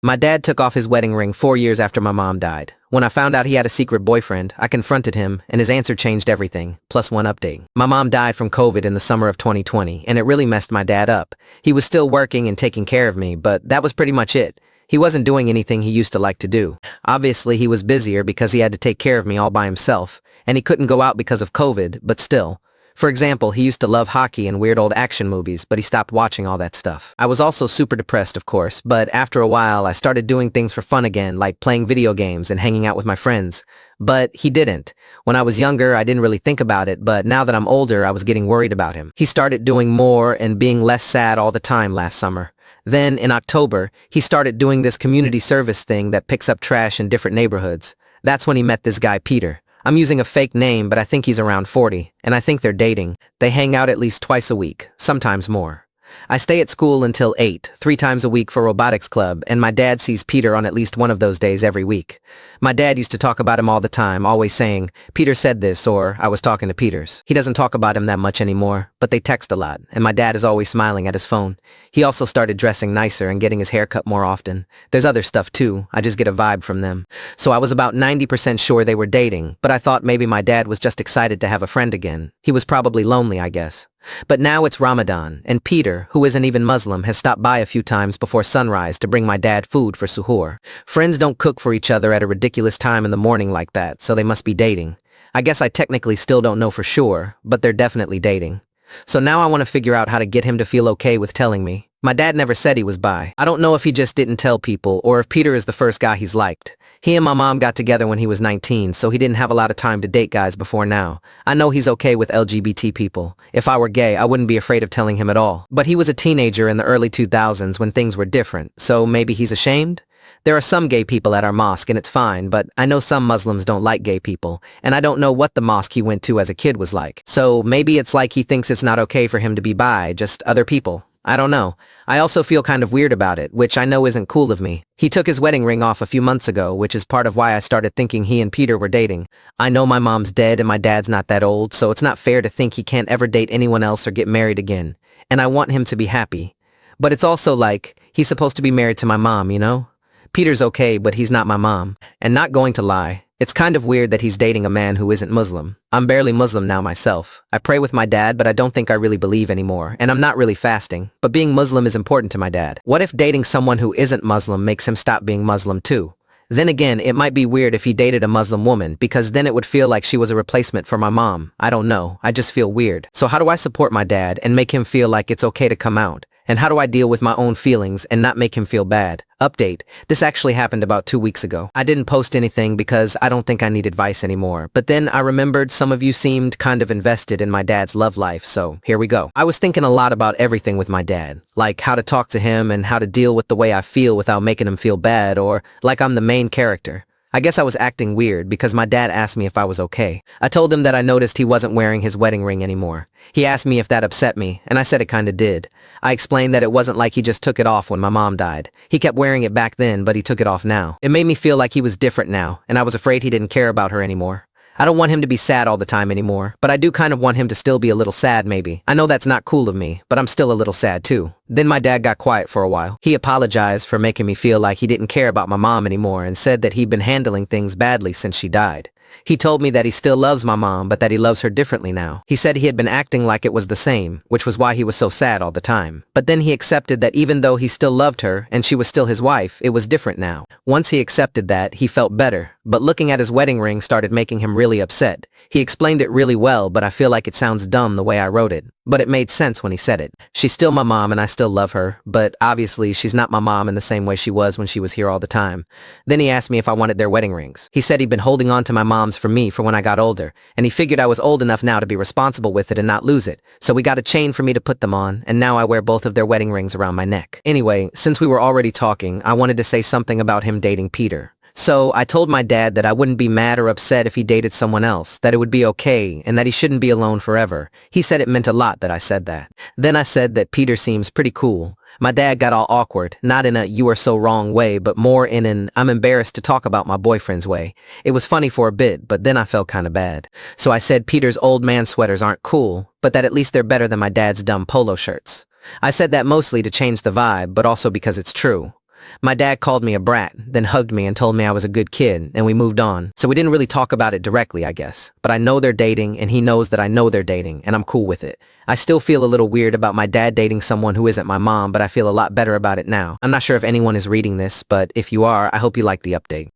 My dad took off his wedding ring 4 years after my mom died. When I found out he had a secret boyfriend, I confronted him, and his answer changed everything, plus one update. My mom died from COVID in the summer of 2020, and it really messed my dad up. He was still working and taking care of me, but that was pretty much it. He wasn't doing anything he used to like to do. Obviously, he was busier because he had to take care of me all by himself, and he couldn't go out because of COVID, but still. For example, he used to love hockey and weird old action movies, but he stopped watching all that stuff. I was also super depressed, of course, but after a while I started doing things for fun again, like playing video games and hanging out with my friends. But he didn't. When I was younger, I didn't really think about it, but now that I'm older, I was getting worried about him. He started doing more and being less sad all the time last summer. Then, in October, he started doing this community service thing that picks up trash in different neighborhoods. That's when he met this guy, Peter. I'm using a fake name, but I think he's around 40, and I think they're dating. They hang out at least twice a week, sometimes more. I stay at school until 8, 3 times a week for robotics club, and my dad sees Peter on at least one of those days every week. My dad used to talk about him all the time, always saying, "Peter said this," or "I was talking to Peters." He doesn't talk about him that much anymore, but they text a lot, and my dad is always smiling at his phone. He also started dressing nicer and getting his hair cut more often. There's other stuff too, I just get a vibe from them. So I was about 90% sure they were dating, but I thought maybe my dad was just excited to have a friend again. He was probably lonely, I guess. But now it's Ramadan, and Peter, who isn't even Muslim, has stopped by a few times before sunrise to bring my dad food for suhoor. Friends don't cook for each other at a ridiculous time in the morning like that, so they must be dating. I guess I technically still don't know for sure, but they're definitely dating. So now I want to figure out how to get him to feel okay with telling me. My dad never said he was bi. I don't know if he just didn't tell people, or if Peter is the first guy he's liked. He and my mom got together when he was 19, so he didn't have a lot of time to date guys before now. I know he's okay with LGBT people. If I were gay, I wouldn't be afraid of telling him at all. But he was a teenager in the early 2000s when things were different, so maybe he's ashamed? There are some gay people at our mosque and it's fine, but I know some Muslims don't like gay people, and I don't know what the mosque he went to as a kid was like. So maybe it's like he thinks it's not okay for him to be bi, just other people. I don't know. I also feel kind of weird about it, which I know isn't cool of me. He took his wedding ring off a few months ago, which is part of why I started thinking he and Peter were dating. I know my mom's dead and my dad's not that old, so it's not fair to think he can't ever date anyone else or get married again. And I want him to be happy. But it's also like, he's supposed to be married to my mom, you know? Peter's okay, but he's not my mom. And not going to lie, it's kind of weird that he's dating a man who isn't Muslim. I'm barely Muslim now myself. I pray with my dad, but I don't think I really believe anymore, and I'm not really fasting, but being Muslim is important to my dad. What if dating someone who isn't Muslim makes him stop being Muslim too? Then again, it might be weird if he dated a Muslim woman, because then it would feel like she was a replacement for my mom. I don't know, I just feel weird. So how do I support my dad and make him feel like it's okay to come out? And how do I deal with my own feelings and not make him feel bad? Update. This actually happened about 2 weeks ago. I didn't post anything because I don't think I need advice anymore. But then I remembered some of you seemed kind of invested in my dad's love life, so here we go. I was thinking a lot about everything with my dad, like how to talk to him and how to deal with the way I feel without making him feel bad or like I'm the main character. I guess I was acting weird because my dad asked me if I was okay. I told him that I noticed he wasn't wearing his wedding ring anymore. He asked me if that upset me, and I said it kinda did. I explained that it wasn't like he just took it off when my mom died. He kept wearing it back then, but he took it off now. It made me feel like he was different now, and I was afraid he didn't care about her anymore. I don't want him to be sad all the time anymore, but I do kind of want him to still be a little sad maybe. I know that's not cool of me, but I'm still a little sad too. Then my dad got quiet for a while. He apologized for making me feel like he didn't care about my mom anymore and said that he'd been handling things badly since she died. He told me that he still loves my mom, but that he loves her differently now. He said he had been acting like it was the same, which was why he was so sad all the time. But then he accepted that even though he still loved her and she was still his wife, it was different now. Once he accepted that, he felt better. But looking at his wedding ring started making him really upset. He explained it really well, but I feel like it sounds dumb the way I wrote it. But it made sense when he said it. She's still my mom and I still love her, but obviously she's not my mom in the same way she was when she was here all the time. Then he asked me if I wanted their wedding rings. He said he'd been holding on to my mom's for me for when I got older, and he figured I was old enough now to be responsible with it and not lose it. So we got a chain for me to put them on, and now I wear both of their wedding rings around my neck. Anyway, since we were already talking, I wanted to say something about him dating Peter. So I told my dad that I wouldn't be mad or upset if he dated someone else, that it would be okay, and that he shouldn't be alone forever. He said it meant a lot that I said that. Then I said that Peter seems pretty cool. My dad got all awkward, not in a "you are so wrong" way, but more in an "I'm embarrassed to talk about my boyfriend's" way. It was funny for a bit, but then I felt kinda bad. So I said Peter's old man sweaters aren't cool, but that at least they're better than my dad's dumb polo shirts. I said that mostly to change the vibe, but also because it's true. My dad called me a brat, then hugged me and told me I was a good kid, and we moved on. So we didn't really talk about it directly, I guess. But I know they're dating, and he knows that I know they're dating, and I'm cool with it. I still feel a little weird about my dad dating someone who isn't my mom, but I feel a lot better about it now. I'm not sure if anyone is reading this, but if you are, I hope you like the update.